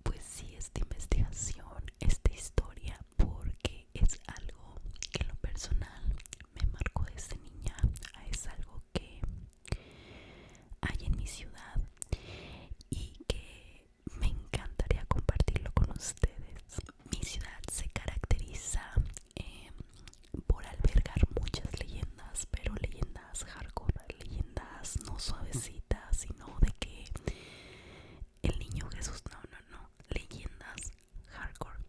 Pues sí, esta investigación, esta historia, porque es algo que en lo personal me marcó desde niña. Es algo que hay en mi ciudad y que me encantaría compartirlo con ustedes. Mi ciudad se caracteriza por albergar muchas leyendas, pero leyendas hardcore, leyendas no suavecitas, sino de que el niño Jesús, no, no, no, leyendas hardcore.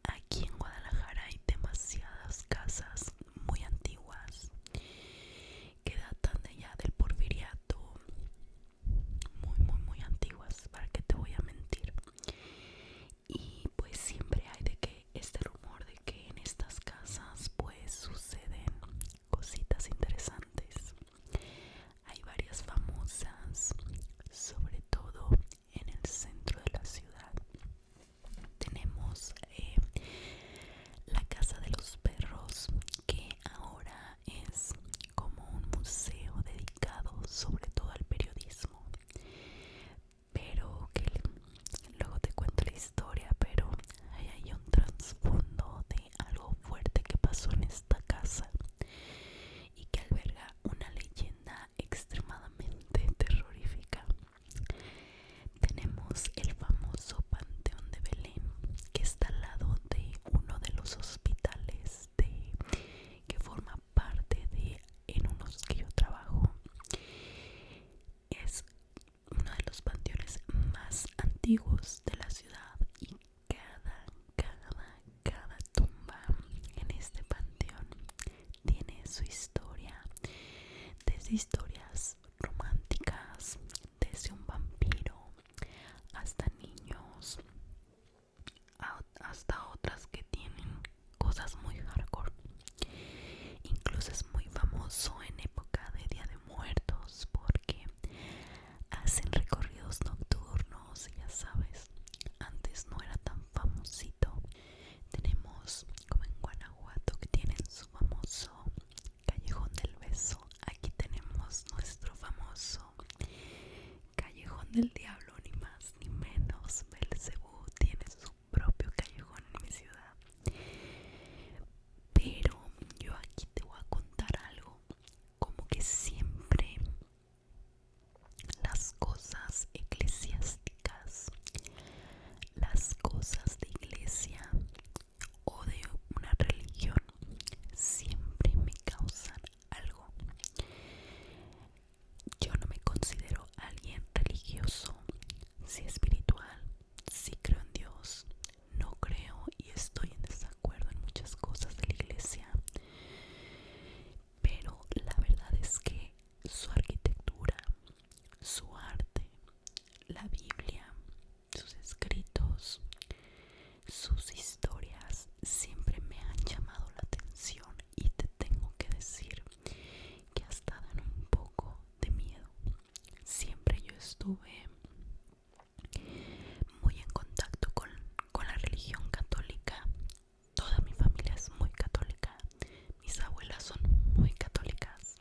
Aquí en Guadalajara hay demasiadas casas muy antiguas que datan de allá del Porfiriato, muy, muy, muy antiguas, para qué te voy a mentir. Y pues siempre hay de que este rumor de que en estas casas pues suceden cositas interesantes. Hay varias famosas, sobre todo en el centro de la ciudad. Tenemos la Casa de los Perros, que ahora es como un museo dedicado sobre todo al periodismo, pero que luego te cuento la historia. Pero hay un trasfondo de algo fuerte que pasó en esta casa y que alberga una leyenda extremadamente terrorífica. Tenemos el famoso Panteón de Belén, que está al lado de uno de los hospitales que forma parte de en unos que yo trabajo. Es uno de los panteones más antiguos de la ciudad y cada tumba en este panteón tiene su historia, desde historias románticas, desde un vampiro hasta niños, hasta otras que tienen cosas muy hardcore. Incluso es muy famoso en época de Día de Muertos porque hacen recorridos nocturnos, ya sabes. Antes no era tan famosito. Tenemos como en Guanajuato que tienen su famoso Callejón del Beso. Aquí tenemos nuestro famoso Callejón del Diablo, ni más ni menos. Belcebú tiene su propio callejón en mi ciudad. Pero yo aquí te voy a contar algo, como que siempre las cosas eclesiásticas, las cosas de iglesia o de una religión, siempre me causan algo. Yo no me considero alguien religioso, sí espiritual, sí creo en Dios, no creo y estoy en desacuerdo en muchas cosas de la iglesia, pero la verdad es que su arquitectura, su arte, la Biblia, sus escritos, sus historias siempre me han llamado la atención y te tengo que decir que hasta dan un poco de miedo. Siempre yo estuve muy en contacto con la religión católica. Toda mi familia es muy católica, mis abuelas son muy católicas,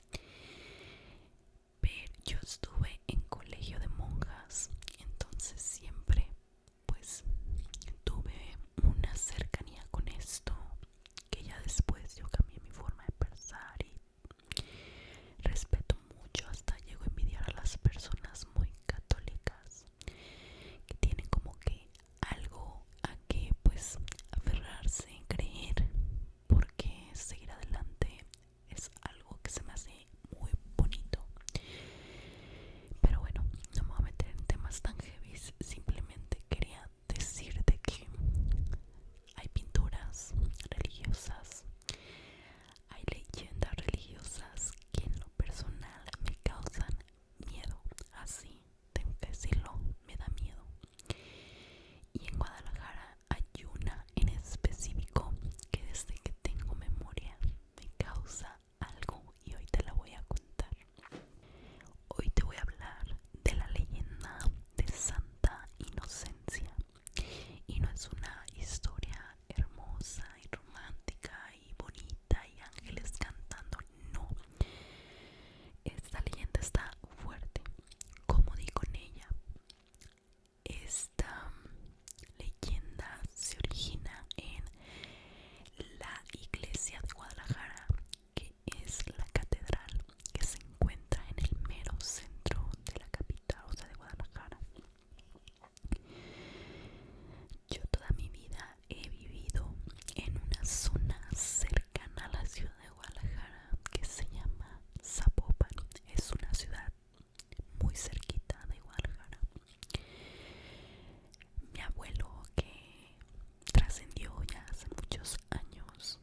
pero yo estuve en colegio de monjas, entonces siempre pues tuve una cercanía con esto, que ya después yo cambié mi forma de pensar y respeto mucho, hasta llego a envidiar a las personas muy católicas. muy cerquita de Guadalajara. Mi abuelo, que trascendió ya hace muchos años,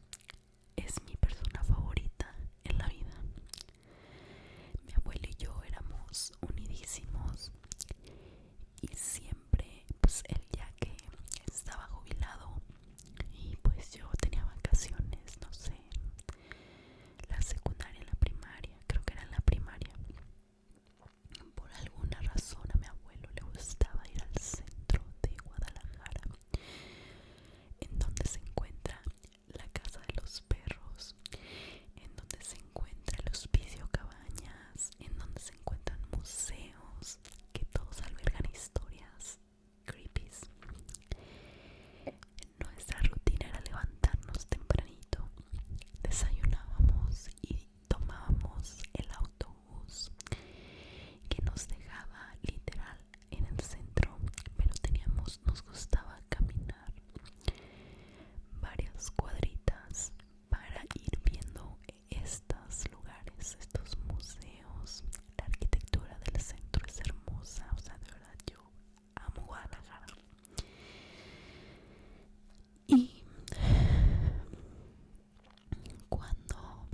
es mi persona favorita en la vida. Mi abuelo y yo éramos unidísimos y siempre, pues él ya que estaba jubilado y pues yo tenía vacaciones, no sé, la secundaria, la primaria, creo que era en la primaria. Por alguna razón a mi abuelo le gustaba ir al centro de Guadalajara, en donde se encuentra la Casa de los Perros, en donde se encuentra el Hospicio Cabañas, en donde se encuentran museos que todos albergan historias creepy. Nuestra rutina era levantarnos tempranito, desayunábamos y tomábamos el autobús que nos dejaba literal en el centro, pero nos gustaba caminar varias cuadritas para ir viendo estos lugares, estos museos. La arquitectura del centro es hermosa, o sea, de verdad yo amo Guadalajara. Y cuando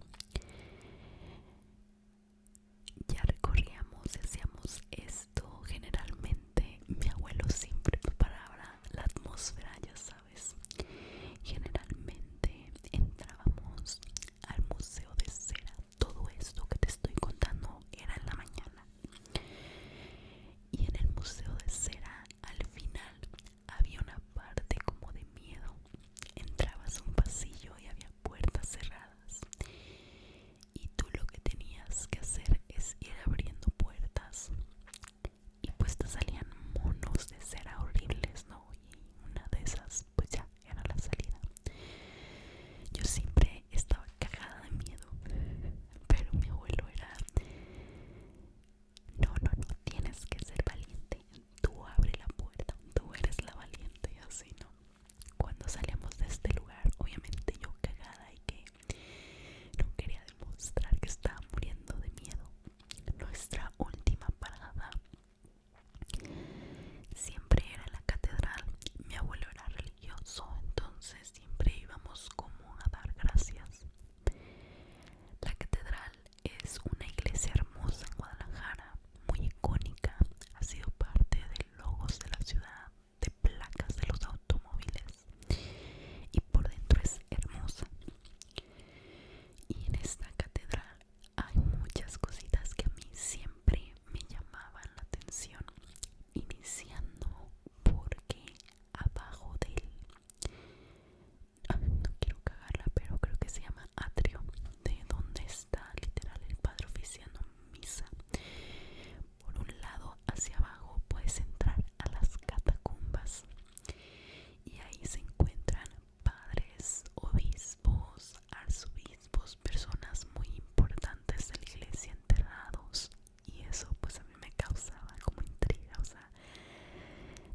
ya recorríamos y hacíamos esto, generalmente mi abuelo siempre preparaba la atmósfera, ya sabes. Generalmente entrábamos al Museo de Cera. Todo esto que te estoy contando era en la mañana. Y en el Museo de Cera, al final, había una parte como de miedo. Entrabas a un pasillo y había puertas cerradas. Y tú lo que tenías que hacer es ir abriendo puertas. Y pues te salían monos de cera horribles, ¿no? Y una de esas, pues ya era la salida. Yo siempre estaba cagada de miedo, pero mi abuelo era: no, no, no, tienes que ser valiente. Tú abre la puerta, tú eres la valiente, y así, ¿no? Cuando salíamos de este lugar, obviamente yo cagada y que no quería demostrar que estaba muriendo de miedo. Nuestra última parada siempre era la catedral. Mi abuelo era religioso, entonces siempre íbamos como a dar gracias. La catedral es una iglesia hermosa en Guadalajara, muy icónica, ha sido parte de logos de la ciudad, de placas de los automóviles, y por dentro es hermosa. Y en esta catedral hay muchas cositas que a mí siempre me llamaban la atención, iniciando porque abajo del, no quiero cagarla, pero creo que se llama atrio, de donde está literal el padre oficiando misa, por un lado hacia abajo puedes entrar a las catacumbas y ahí se encuentran padres, obispos, arzobispos, personas muy importantes de la iglesia enterrados, y eso pues a mí me causaba como intriga. O sea,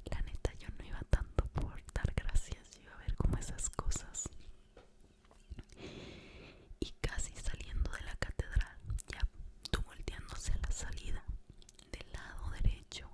la neta yo no iba tanto por dar gracias, yo iba a ver como esas cosas. Y casi saliendo de la catedral, ya tú volteando hacia la salida, del lado derecho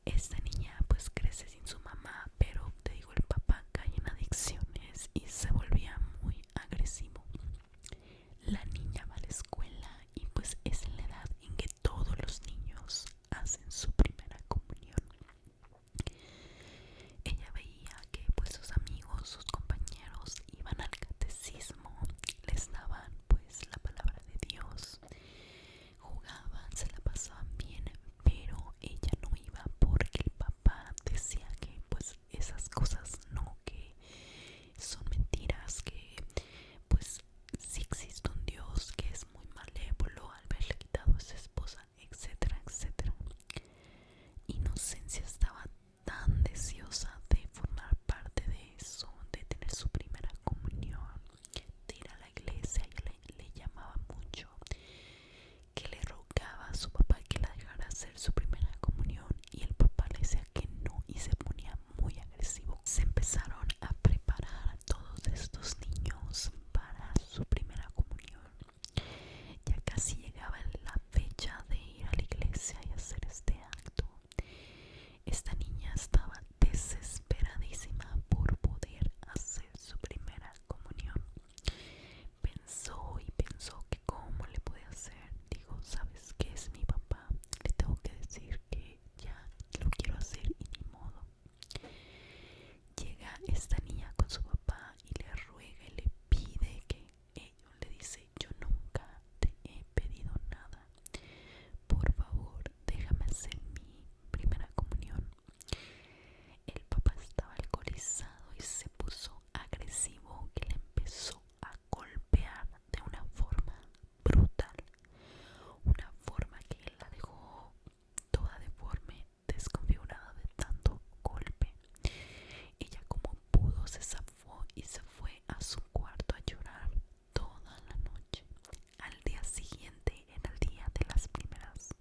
Esta niña pues crece sin su mamá, pero te digo, el papá cae en adicciones y se volvía muy agresivo. La niña va a la escuela y pues es en la edad en que todos los niños hacen su primera comunión. Ella veía que pues sus amigos, sus compañeros iban al catecismo, les daban pues la palabra de Dios, jugaban, se la pasaban bien, pero ella no iba porque el papá decía que pues esas cosas no, que son mentiras, que pues sí existe un Dios que es muy malévolo al haberle quitado a su esposa, etcétera, etcétera. Inocencia estaba tan deseosa de formar parte de eso, de tener su primera comunión, de ir a la iglesia, y le llamaba mucho, que le rogaba a su papá que la dejara hacer su primera comunión, y el papá le decía que no y se ponía muy agresivo. Se empezaron a preparar a todos estos niños para su primera comunión. Ya casi llegaba la fecha de ir a la iglesia y hacer este acto. Esta niña estaba desesperadísima por poder hacer su primera comunión. Pensó y pensó que cómo le puede hacer. Dijo, ¿sabes qué? Es mi papá, le tengo que decir que ya lo quiero hacer y ni modo. Llega esta niña con su papá y le ruega y le pide que le dice, yo nunca te he pedido nada, por favor déjame hacer mi primera comunión. El papá estaba alcoholizado y se puso agresivo, que le empezó a golpear de una forma brutal, una forma que la dejó toda deforme, desconfigurada de tanto golpe. Ella como pudo se zafó y se fue a su cuarto a llorar toda la noche. Al día siguiente era el día de las primeras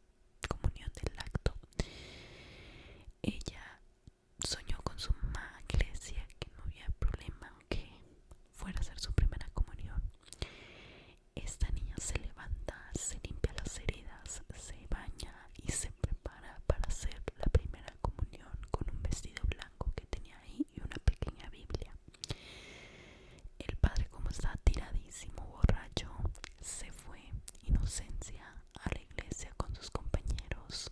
comunión del acto. Ella soñó con su mamá que le decía que no había problema, que fuera a hacer su primera comunión. Esta niña se levanta, se limpia las heridas, se baña y se prepara para hacer la primera comunión con un vestido blanco que tenía ahí y una pequeña Biblia. El padre, como estaba tiradísimo, borracho, se fue, Inocencia, a la iglesia con sus compañeros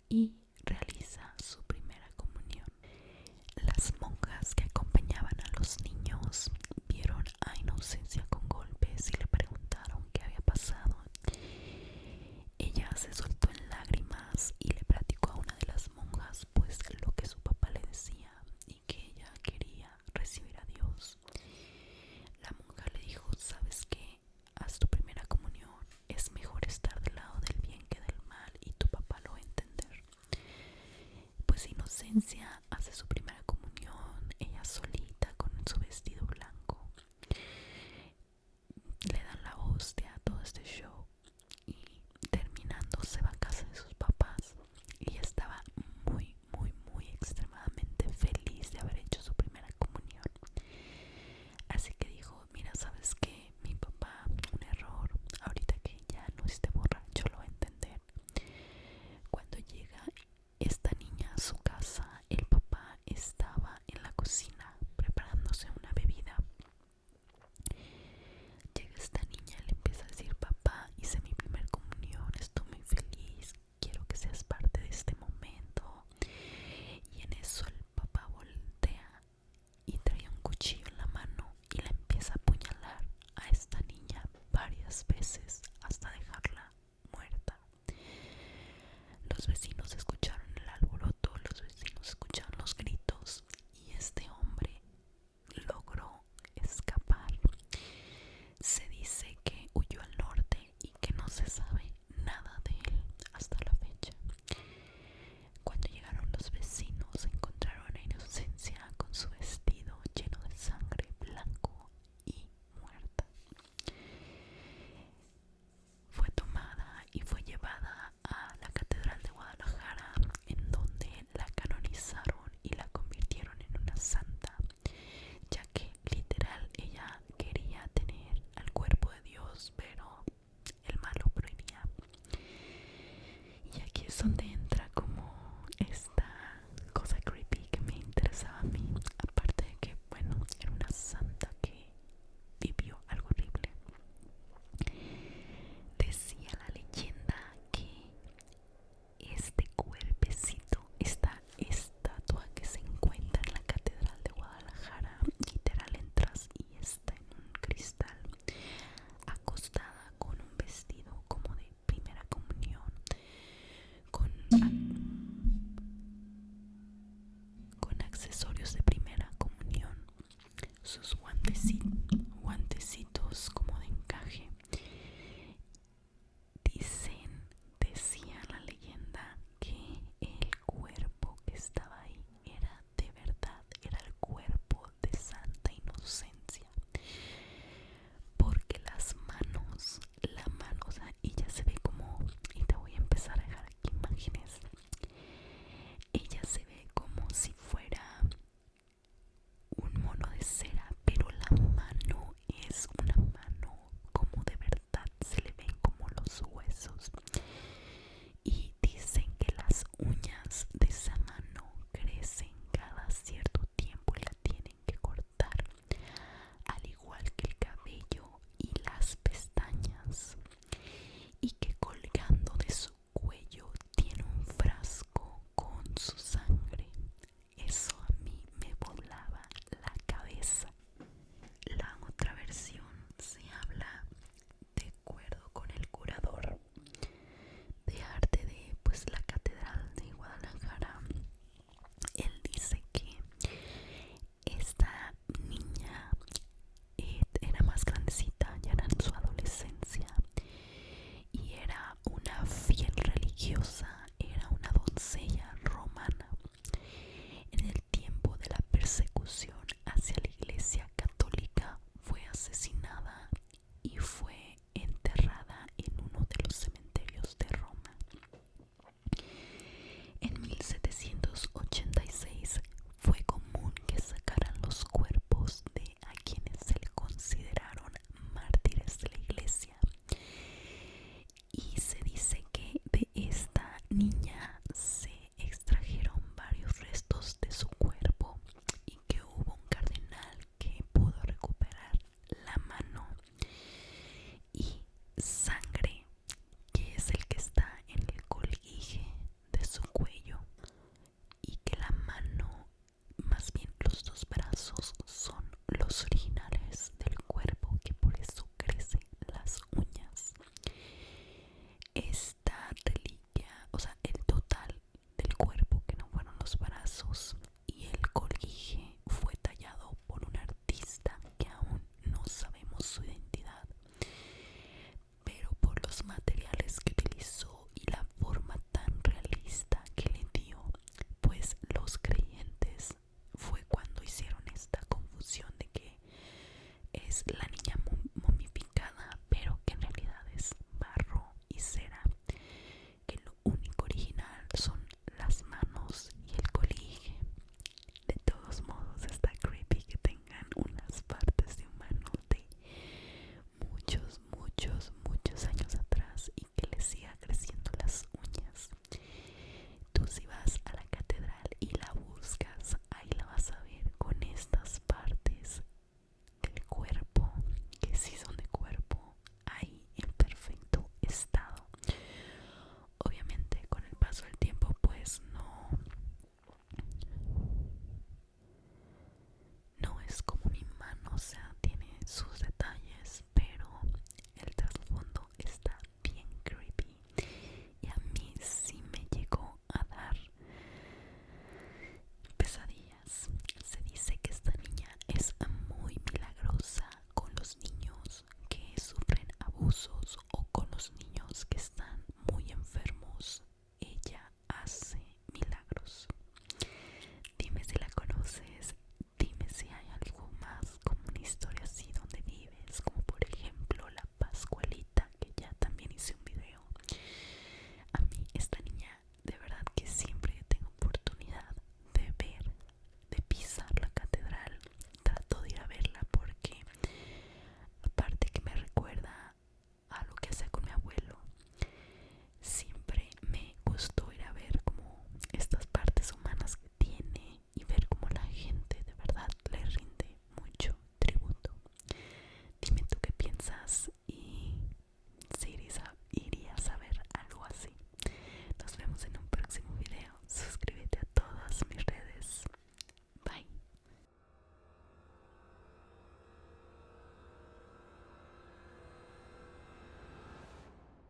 y realiza su primera comunión. Las monjas que acompañaban a los niños vieron a Inocencia con golpes y le preguntaron qué había pasado. Ella se soltó en lágrimas y le platicó a una de las monjas pues lo que su papá le decía y que ella quería recibir a Dios. La monja le dijo, ¿sabes qué? Haz tu primera comunión, es mejor estar del lado del bien que del mal y tu papá lo va a entender. Pues Inocencia